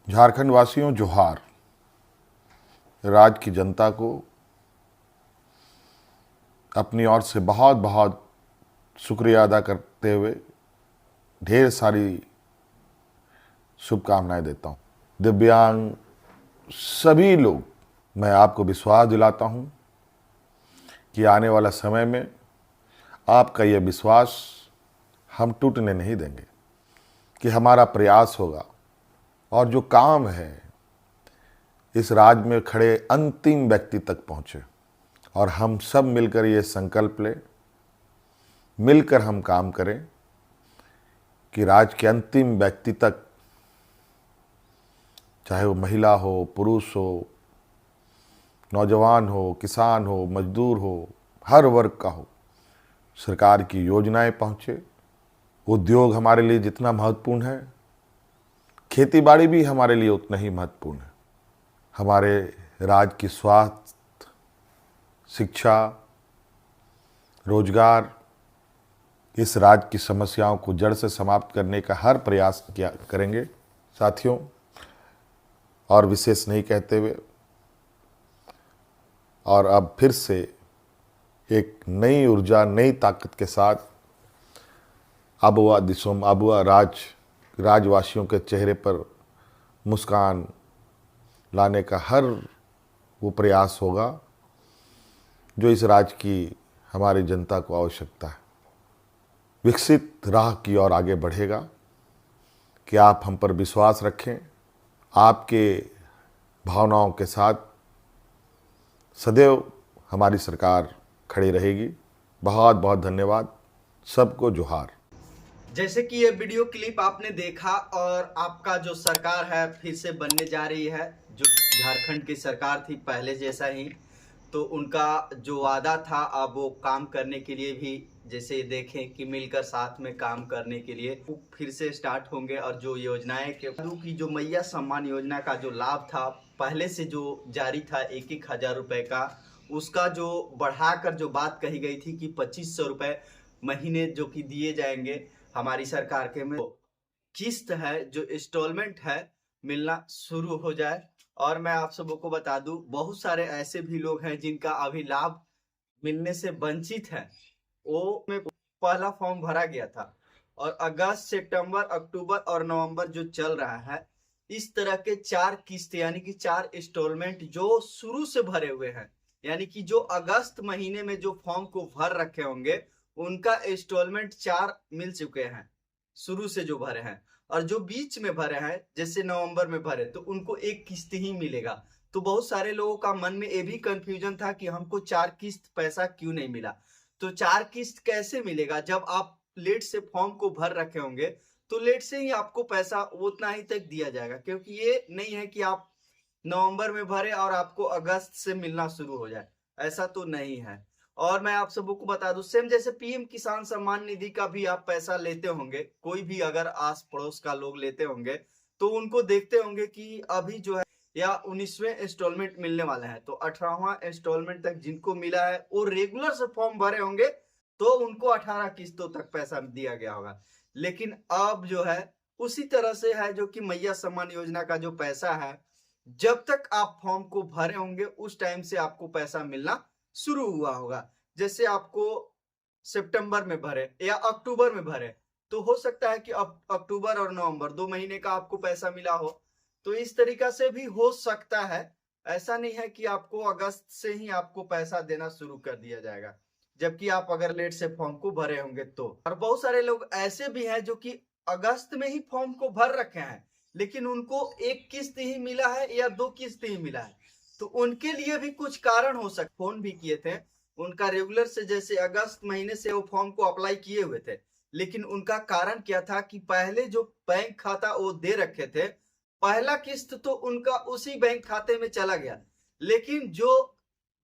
झारखंड वासियों जोहार। राज्य की जनता को अपनी ओर से बहुत बहुत शुक्रिया अदा करते हुए ढेर सारी शुभकामनाएं देता हूँ। दिव्यांग सभी लोग, मैं आपको विश्वास दिलाता हूँ कि आने वाला समय में आपका यह विश्वास हम टूटने नहीं देंगे, कि हमारा प्रयास होगा और जो काम है इस राज्य में खड़े अंतिम व्यक्ति तक पहुँचे और हम सब मिलकर ये संकल्प लें, मिलकर हम काम करें कि राज्य के अंतिम व्यक्ति तक, चाहे वो महिला हो, पुरुष हो, नौजवान हो, किसान हो, मजदूर हो, हर वर्ग का हो, सरकार की योजनाएं पहुँचे। उद्योग हमारे लिए जितना महत्वपूर्ण है, खेती बाड़ी भी हमारे लिए उतना ही महत्वपूर्ण है। हमारे राज्य की स्वास्थ्य, शिक्षा, रोजगार, इस राज्य की समस्याओं को जड़ से समाप्त करने का हर प्रयास किया करेंगे साथियों। और विशेष नहीं कहते हुए और अब फिर से एक नई ऊर्जा, नई ताकत के साथ आबुआ दिसोम, आबुआ राजवासियों के चेहरे पर मुस्कान लाने का हर वो प्रयास होगा जो इस राज्य की हमारी जनता को आवश्यकता है। विकसित राह की ओर आगे बढ़ेगा कि आप हम पर विश्वास रखें। आपके भावनाओं के साथ सदैव हमारी सरकार खड़ी रहेगी। बहुत बहुत धन्यवाद। सबको जोहार। जैसे कि ये वीडियो क्लिप आपने देखा और आपका जो सरकार है फिर से बनने जा रही है, जो झारखंड की सरकार थी पहले जैसा ही, तो उनका जो वादा था अब वो काम करने के लिए भी, जैसे देखें कि मिलकर साथ में काम करने के लिए फिर से स्टार्ट होंगे। और जो योजनाएं की जो मैया सम्मान योजना का जो लाभ था पहले से जो जारी था 1,000 रुपए का, उसका जो बढ़ाकर जो बात कही गई थी कि 2,500 रुपए महीने जो कि दिए जाएंगे हमारी सरकार के में, किस्त है जो इंस्टॉलमेंट है मिलना शुरू हो जाए। और मैं आप सबों को बता दूं, बहुत सारे ऐसे भी लोग हैं जिनका अभी लाभ मिलने से वंचित है। वो में पहला फॉर्म भरा गया था और अगस्त, सितंबर, अक्टूबर और नवंबर जो चल रहा है, इस तरह के 4 किस्त यानी कि 4 इंस्टॉलमेंट जो शुरू से भरे हुए हैं, यानी कि जो अगस्त महीने में जो फॉर्म को भर रखे होंगे उनका इंस्टॉलमेंट 4 मिल चुके हैं शुरू से जो भरे हैं। और जो बीच में भरे हैं जैसे नवंबर में भरे तो उनको एक किस्त ही मिलेगा। तो बहुत सारे लोगों का मन में ये भी कंफ्यूजन था कि हमको 4 किस्त पैसा क्यों नहीं मिला। तो 4 किस्त कैसे मिलेगा? जब आप लेट से फॉर्म को भर रखे होंगे तो लेट से ही आपको पैसा उतना ही तक दिया जाएगा, क्योंकि ये नहीं है कि आप नवंबर में भरे और आपको अगस्त से मिलना शुरू हो जाए, ऐसा तो नहीं है। और मैं आप सबको बता दूं, सेम जैसे पीएम किसान सम्मान निधि का भी आप पैसा लेते होंगे, कोई भी अगर आस पड़ोस का लोग लेते होंगे तो उनको देखते होंगे कि अभी जो है या 19वें इंस्टॉलमेंट मिलने वाला है, तो 18वां इंस्टॉलमेंट तक जिनको मिला है वो रेगुलर से फॉर्म भरे होंगे तो उनको 18 किस्तों तक पैसा दिया गया होगा। लेकिन अब जो है उसी तरह से है जो कि मैया सम्मान योजना का जो पैसा है, जब तक आप फॉर्म को भरे होंगे उस टाइम से आपको पैसा मिलना शुरू हुआ होगा। जैसे आपको सितंबर में भरे या अक्टूबर में भरे तो हो सकता है कि अब अक्टूबर और नवंबर 2 महीने का आपको पैसा मिला हो। तो इस तरीका से भी हो सकता है, ऐसा नहीं है कि आपको अगस्त से ही आपको पैसा देना शुरू कर दिया जाएगा, जबकि आप अगर लेट से फॉर्म को भरे होंगे तो। और बहुत सारे लोग ऐसे भी हैं जो कि अगस्त में ही फॉर्म को भर रखे हैं लेकिन उनको एक किस्त ही मिला है या 2 किस्त ही मिला है। तो उनके लिए भी कुछ कारण हो सकते। फोन भी किए थे, उनका रेगुलर से जैसे अगस्त महीने से वो फॉर्म को अप्लाई किए हुए थे, लेकिन उनका कारण क्या था कि पहले जो बैंक खाता वो दे रखे थे, पहला किस्त तो उनका उसी बैंक खाते में चला गया, लेकिन जो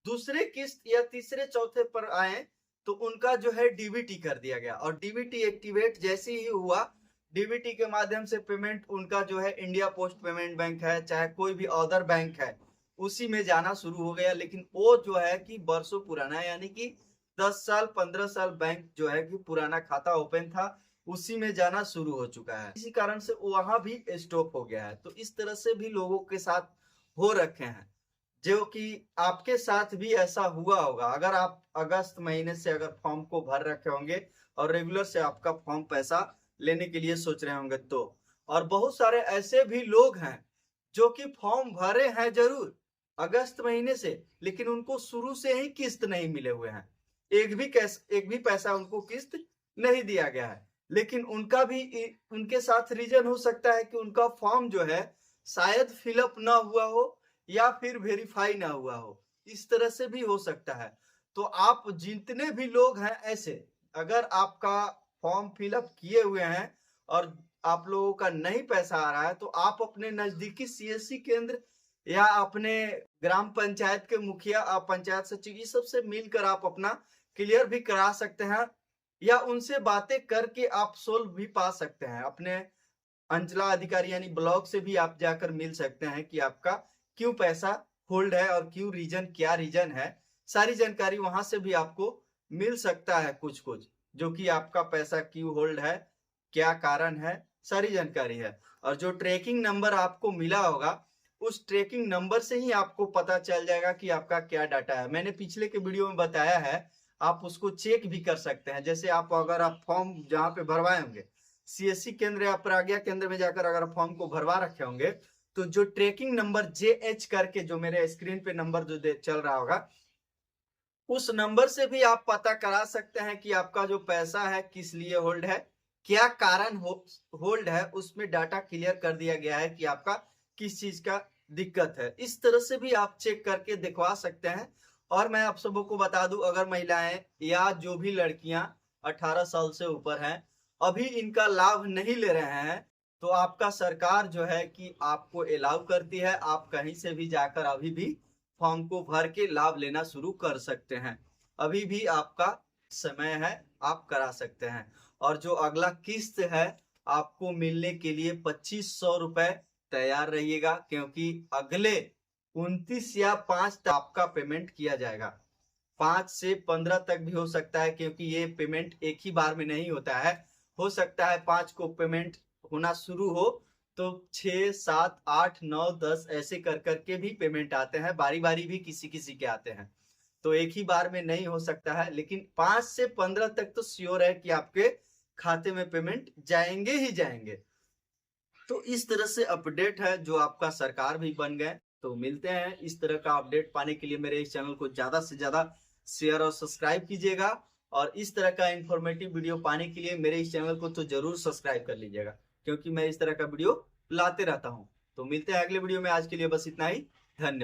दूसरे किस्त या तीसरे चौथे पर आए तो उनका जो है डीबीटी कर दिया गया। और डीबीटी एक्टिवेट जैसे ही हुआ, डीबीटी के माध्यम से पेमेंट उनका जो है इंडिया पोस्ट पेमेंट बैंक है चाहे कोई भी अदर बैंक है उसी में जाना शुरू हो गया। लेकिन वो जो है कि बरसों पुराना है, यानी कि 10 साल 15 साल बैंक जो है कि पुराना खाता ओपन था, उसी में जाना शुरू हो चुका है। इसी कारण से वहां भी स्टॉप हो गया है। तो इस तरह से भी लोगों के साथ हो रखे हैं, जो कि आपके साथ भी ऐसा हुआ होगा। अगर आप अगस्त महीने से अगर फॉर्म को भर रखे होंगे और रेगुलर से आपका फॉर्म पैसा लेने के लिए सोच रहे होंगे तो। और बहुत सारे ऐसे भी लोग हैं जो कि फॉर्म भरे हैं जरूर अगस्त महीने से, लेकिन उनको शुरू से ही किस्त नहीं मिले हुए हैं। एक भी पैसा उनको किस्त नहीं दिया गया है। लेकिन उनका भी उनके साथ रीजन हो सकता है कि उनका फॉर्म जो है शायद फिलअप ना हुआ हो या फिर वेरीफाई ना हुआ हो। इस तरह से भी हो सकता है। तो आप जितने भी लोग हैं ऐसे, अगर आपका फॉर्म फिलअप किए हुए हैं और आप लोगों का नहीं पैसा आ रहा है, तो आप अपने नजदीकी सीएससी केंद्र या अपने ग्राम पंचायत के मुखिया, पंचायत सचिव, ये सबसे मिलकर आप अपना क्लियर भी करा सकते हैं, या उनसे बातें करके आप सोल्व भी पा सकते हैं। अपने अंचला अधिकारी यानी ब्लॉक से भी आप जाकर मिल सकते हैं कि आपका क्यों पैसा होल्ड है और क्यों रीजन, क्या रीजन है। सारी जानकारी वहां से भी आपको मिल सकता है। कुछ कुछ जो कि आपका पैसा क्यों होल्ड है, क्या कारण है, सारी जानकारी है। और जो ट्रैकिंग नंबर आपको मिला होगा, उस ट्रैकिंग नंबर से ही आपको पता चल जाएगा कि आपका क्या डाटा है। मैंने पिछले के वीडियो में बताया है, आप उसको चेक भी कर सकते हैं। जैसे अगर आप फॉर्म जहाँ पे भरवाए होंगे, सीएससी केंद्र या प्रज्ञा केंद्र में जाकर अगर फॉर्म को भरवा रखे होंगे, तो जो ट्रैकिंग नंबर JH करके जो मेरे स्क्रीन पे नंबर जो चल रहा होगा, उस नंबर से भी आप पता करा सकते हैं कि आपका जो पैसा है किस लिए होल्ड है, क्या कारण होल्ड है। उसमें डाटा क्लियर कर दिया गया है कि आपका किस चीज का दिक्कत है। इस तरह से भी आप चेक करके दिखवा सकते हैं। और मैं आप सबों को बता दूं, अगर महिलाएं या जो भी लड़कियां 18 साल से ऊपर हैं अभी इनका लाभ नहीं ले रहे हैं, तो आपका सरकार जो है कि आपको अलाउ करती है, आप कहीं से भी जाकर अभी भी फॉर्म को भर के लाभ लेना शुरू कर सकते हैं। अभी भी आपका समय है, आप करा सकते हैं। और जो अगला किस्त है आपको मिलने के लिए 2500 रुपए तैयार रहिएगा, क्योंकि अगले 29 या 5 तक आपका पेमेंट किया जाएगा। 5 से 15 तक भी हो सकता है, क्योंकि ये पेमेंट एक ही बार में नहीं होता है। हो सकता है 5 को पेमेंट होना शुरू हो तो 6, 7, 8, 9, 10 ऐसे कर करके भी पेमेंट आते हैं। बारी बारी भी किसी किसी के आते हैं, तो एक ही बार में नहीं हो सकता है। लेकिन 5 से 15 तक तो श्योर है कि आपके खाते में पेमेंट जाएंगे ही जाएंगे। तो इस तरह से अपडेट है जो आपका सरकार भी बन गए। तो मिलते हैं। इस तरह का अपडेट पाने के लिए मेरे इस चैनल को ज्यादा से ज्यादा शेयर और सब्सक्राइब कीजिएगा। और इस तरह का इंफॉर्मेटिव वीडियो पाने के लिए मेरे इस चैनल को तो जरूर सब्सक्राइब कर लीजिएगा, क्योंकि मैं इस तरह का वीडियो लाते रहता हूँ। तो मिलते हैं अगले वीडियो में। आज के लिए बस इतना ही। धन्यवाद।